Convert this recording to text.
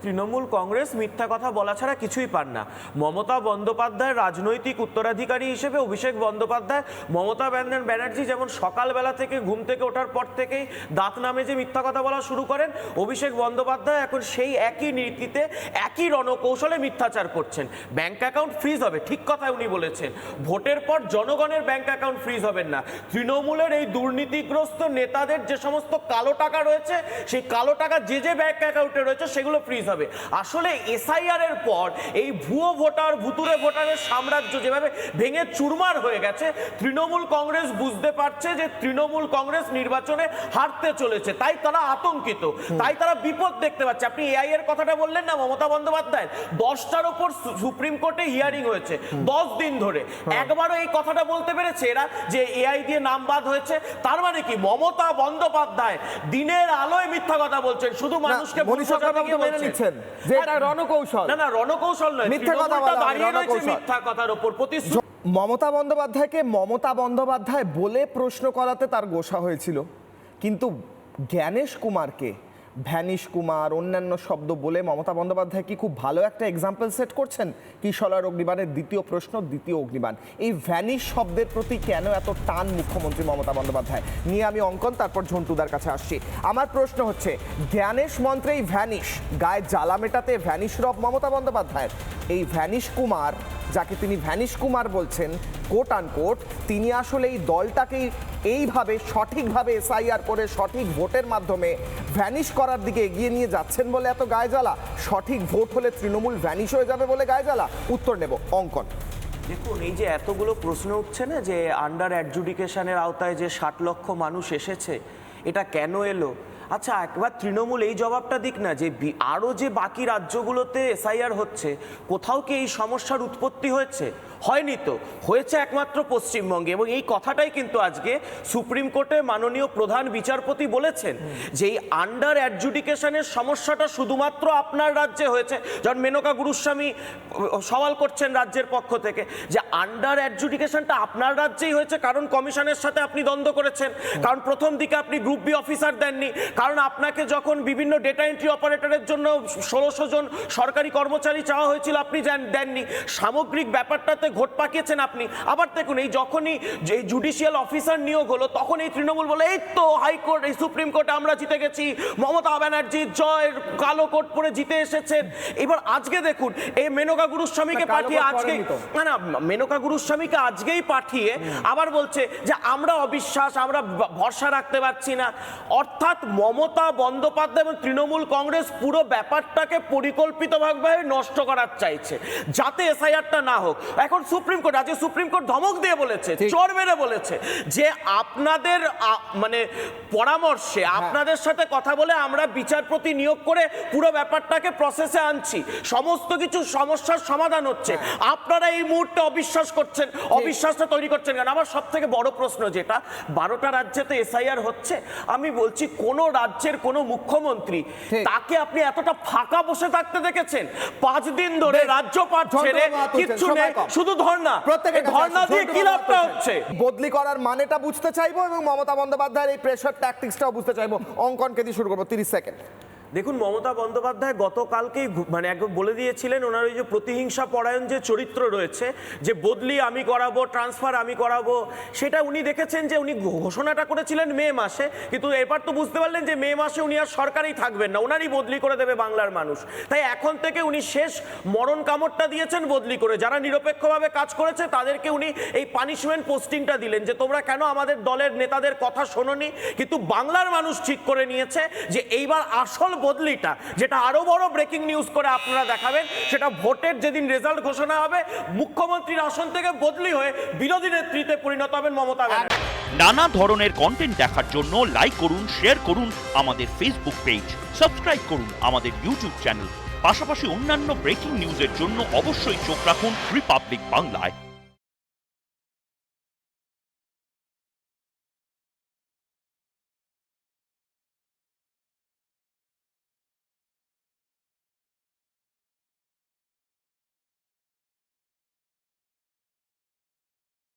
তৃণমূল কংগ্রেস মিথ্যা কথা বলা ছাড়া কিছুই পান না। মমতা বন্দ্যোপাধ্যায়ের রাজনৈতিক উত্তরাধিকারী হিসেবে অভিষেক বন্দ্যোপাধ্যায়, মমতা ব্যানার্জি যেমন সকালবেলা থেকে ঘুম থেকে ওঠার পর থেকেই দাঁত নামে যে মিথ্যা কথা বলা শুরু করেন, অভিষেক বন্দ্যোপাধ্যায় এখন সেই একই নীতিতে একই রণকৌশলে মিথ্যাচার করছেন। ব্যাংক অ্যাকাউন্ট ফ্রিজ হবে, ঠিক কথা উনি বলেছেন। ভোটের পর জনগণের ব্যাংক অ্যাকাউন্ট ফ্রিজ হবেন না। তৃণমূলের এই দুর্নীতিগ্রস্ত নেতাদের যে সমস্ত কালো টাকা রয়েছে, সেই কালো টাকা যে ব্যাংক অ্যাকাউন্টে রয়েছে সেগুলো ফ্রিজ হবে। আসলে এসআইআর এর পর এই ভুয়ো ভোটার, ভুতুরে ভোটারের সাম্রাজ্য যেভাবে ভেঙে চুরমার হয়ে গেছে, তৃণমূল কংগ্রেস বুঝতে পারছে যে তৃণমূল কংগ্রেস নির্বাচনে হারতে চলেছে, তাই তারা আতঙ্কিত, তাই তারা বিপদ দেখতে পাচ্ছে। আপনি এআই এর কথাটা বললেন না, মমতা বন্দ্যোপাধ্যায় 10টার উপর সুপ্রিম কোর্টে হিয়ারিং হয়েছে 10 দিন ধরে, একবারও এই কথাটা বলতে পেরেছে এরা যে এআই দিয়ে নাম বাদ হয়েছে? তার মানে কি মমতা বন্দ্যোপাধ্যায় দিনের আলোয় মিথ্যা কথা বলছেন, শুধু মানুষকে মেনে নিচ্ছেন যে এটা রণকৌশল? না, রণকৌশল নয়, মিথ্যা কথা বলা, দাঁড়িয়ে রয়েছে মিথ্যা কথার উপর। মমতা বন্দ্যোপাধ্যায়কে মমতা বন্দ্যোপাধ্যায় বলে প্রশ্ন করাতে তার গোসা হয়েছিল, কিন্তু জ্ঞানেশ কুমারকে ভ্যানিশ কুমার, অন্যান্য শব্দ বলে মমতা বন্দ্যোপাধ্যায় কি খুব ভালো একটা এক্সাম্পল সেট করছেন? কিশলয় অগ্নিবাণের দ্বিতীয় প্রশ্ন, দ্বিতীয় অগ্নিবাণ, এই ভ্যানিশ শব্দের প্রতি কেন এত টান মুখ্যমন্ত্রী মমতা বন্দ্যোপাধ্যায় নিয়ে? আমি অঙ্কন, তারপর ঝন্টুদার কাছে আসছি। আমার প্রশ্ন হচ্ছে, জ্ঞানেশ মন্ত্রে এই ভ্যানিশ, গায়ে জ্বালা মেটাতে ভ্যানিশ রব মমতা বন্দ্যোপাধ্যায়ের, এই ভ্যানিশ কুমার, যাকে তিনি ভ্যানিশ কুমার বলছেন কোট আনকোট, তিনি আসলে এই দলটাকেই এইভাবে সঠিকভাবে এসআইআর করে সঠিক ভোটের মাধ্যমে ভ্যানিশ করার দিকে এগিয়ে নিয়ে যাচ্ছেন বলে এত গায়ে জ্বালা? সঠিক ভোট হলে তৃণমূল ভ্যানিশ হয়ে যাবে বলে গায়ে জ্বালা? উত্তর নেব, অঙ্কন। দেখুন, এই যে এতগুলো প্রশ্ন উঠছে না, যে আন্ডার অ্যাডজুডিকেশনের আওতায় যে 60 লক্ষ মানুষ এসেছে, এটা কেন এলো? আচ্ছা, একবার তৃণমূল এই জবাবটা দিক না, যে আরও যে বাকি রাজ্যগুলোতে এসআইআর হচ্ছে, কোথাও কি এই সমস্যার উৎপত্তি হয়েছে? হয়নি তো, হয়েছে একমাত্র পশ্চিমবঙ্গে। এবং এই কথাটাই কিন্তু আজকে সুপ্রিম কোর্টে মাননীয় প্রধান বিচারপতি বলেছেন, যে এই আন্ডার অ্যাডজুডিকেশনের সমস্যাটা শুধুমাত্র আপনার রাজ্যে হয়েছে। যখন মেনকা গুরুস্বামী সওয়াল করছেন রাজ্যের পক্ষ থেকে, যে আন্ডার অ্যাডজুডিকেশনটা আপনার রাজ্যেই হয়েছে, কারণ কমিশনের সাথে আপনি দ্বন্দ্ব করেছেন, কারণ প্রথম দিকে আপনি গ্রুপ বি অফিসার দেননি, কারণ আপনাকে যখন বিভিন্ন ডেটা এন্ট্রি অপারেটরের জন্য 1600 জন সরকারি কর্মচারী চাওয়া হয়েছিল, আপনি দেননি। সামগ্রিক ব্যাপারটাতে ঘোট পাকিয়েছেন আপনি। আবার দেখুন, এই যখনই যে জুডিশিয়াল অফিসার নিয়োগ হলো, তখন এই তৃণমূল বলে, এই তো হাইকোর্ট, এই সুপ্রিম কোর্টে আমরা জিতে গেছি, মমতা ব্যানার্জি জয়ের কালো কোট পরে জিতে এসেছেন। এবার আজকে দেখুন, এই মেনকা গুরুস্বামীকে পাঠিয়ে আজকে, না মেনকা গুরুস্বামীকে আজকেই পাঠিয়ে আবার বলছে যে আমরা অবিশ্বাস, আমরা ভরসা রাখতে পারছি না। অর্থাৎ মমতা বন্দ্যোপাধ্যায় এবং তৃণমূল কংগ্রেস পুরো ব্যাপারটাকে পরিকল্পিতভাবে নষ্ট করার চাইছে, যাতে এসআইআরটা না হোক। এখন সুপ্রিম কোর্ট, আজকে সুপ্রিম কোর্ট ধমক দিয়ে বলেছে, চোর মেরে বলেছে, যে আপনাদের মানে পরামর্শে, আপনাদের সাথে কথা বলে আমরা বিচারপতি নিয়োগ করে পুরো ব্যাপারটাকে প্রসেসে আনছি, সমস্ত কিছু সমস্যার সমাধান হচ্ছে, আপনারা এই মুহূর্তে অবিশ্বাস করছেন, অবিশ্বাসটা তৈরি করছেন কেন? আমার সব থেকে বড় প্রশ্ন যেটা, 12টা রাজ্যে তো এসআইআর হচ্ছে, আমি বলছি কোন রাজ্যের কোন মুখ্যমন্ত্রী তাকে আপনি এতটা ফাঁকা বসে থাকতে দেখেছেন? 5 দিন ধরে রাজ্যপাট ছেড়ে কিচ্ছু নেই, শুধু ধর্ণা। ধর্ণা দিয়ে কি লাভটা হচ্ছে? বদলি করার মানেটা বুঝতে চাইবো এবং মমতা বন্দ্যোপাধ্যায়ের এই প্রেশার ট্যাকটিক্সটাও বুঝতে চাইবো। অঙ্কনকে দিয়ে শুরু করবো, 30 সেকেন্ড। দেখুন, মমতা বন্দ্যোপাধ্যায় গতকালকেই মানে একবার বলে দিয়েছিলেন, ওনার ওই যে প্রতিহিংসা পরায়ণ যে চরিত্র রয়েছে, যে বদলি আমি করাবো, ট্রান্সফার আমি করাবো, সেটা উনি দেখেছেন যে উনি ঘোষণাটা করেছিলেন মে মাসে, কিন্তু এরপর তো বুঝতে পারলেন যে মে মাসে উনি আর সরকারেই থাকবেন না, ওনারই বদলি করে দেবে বাংলার মানুষ। তাই এখন থেকে উনি শেষ মরণ কামড়টা দিয়েছেন বদলি করে। যারা নিরপেক্ষভাবে কাজ করেছে তাদেরকে উনি এই পানিশমেন্ট পোস্টিংটা দিলেন, যে তোমরা কেন আমাদের দলের নেতাদের কথা শোনোনি। কিন্তু বাংলার মানুষ ঠিক করে নিয়েছে যে এইবার আসল বদলিটা, যেটা আরো বড় ব্রেকিং নিউজ করে আপনারা দেখাবেন, সেটা ভোটের যেদিন রেজাল্ট ঘোষণা হবে, মুখ্যমন্ত্রীর আসন থেকে বদলি হয়ে বিরোধী নেতৃত্বে পরিণত হবেন মমতা ব্যানার্জি। নানা ধরনের কন্টেন্ট দেখার জন্য লাইক করুন, শেয়ার করুন আমাদের ফেসবুক পেজ, সাবস্ক্রাইব করুন আমাদের ইউটিউব চ্যানেল। পাশাপাশি অন্যান্য ব্রেকিং নিউজের জন্য অবশ্যই চোখ রাখুন রিপাবলিক বাংলায়।